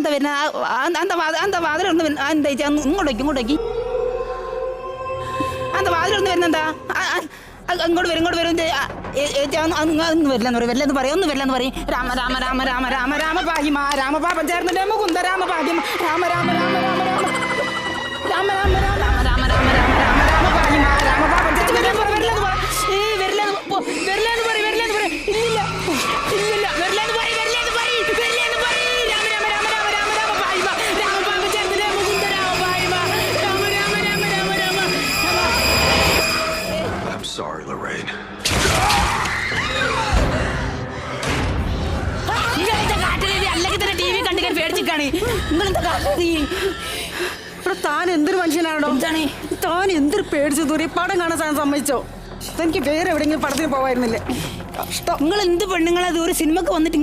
വരുന്ന വാതിലൊന്ന് എന്താ ഇങ്ങോട്ടേക്ക് വാതിലൊന്ന് വരുന്നെന്താ ഇങ്ങോട്ട് വരും വരില്ലെന്ന് പറയും രാമ രാമ രാമ രാമ രാമ രാമ പാഹിമ രാമപാപം ചേർന്നിട്ട് മുകുന്ദ രാമ പാഹിമ രാമ രാമ രാമ രാമ രാമ രാമ രാമ രാമ രാമ രാമ രാമ രാമ രാമ പാഹിമ രാമപാപം ചേർന്നിട്ട് വരില്ലെന്ന് പറയും ഇല്ലില്ല വരില്ലെന്ന് പറയും രാമ രാമ രാമ രാമ രാമ രാമ പാഹിമ രാമപാപം ചേർന്നിട്ട് Mukunda Rama പാഹിമ Rama Rama Rama Rama Rama I'm sorry, Lorraine. താൻ എന്തൊരു മനുഷ്യനാണോ? താൻ എന്തൊരു പേടിച്ചു ദൂരെ പടം കാണാൻ സാധനം സമ്മതിച്ചോ? എനിക്ക് വേറെ എവിടെയെങ്കിലും പടത്തിന് പോവായിരുന്നില്ലേ? നിങ്ങൾ എന്ത് പെണ്ണുങ്ങളത് ഒരു സിനിമക്ക് വന്നിട്ട്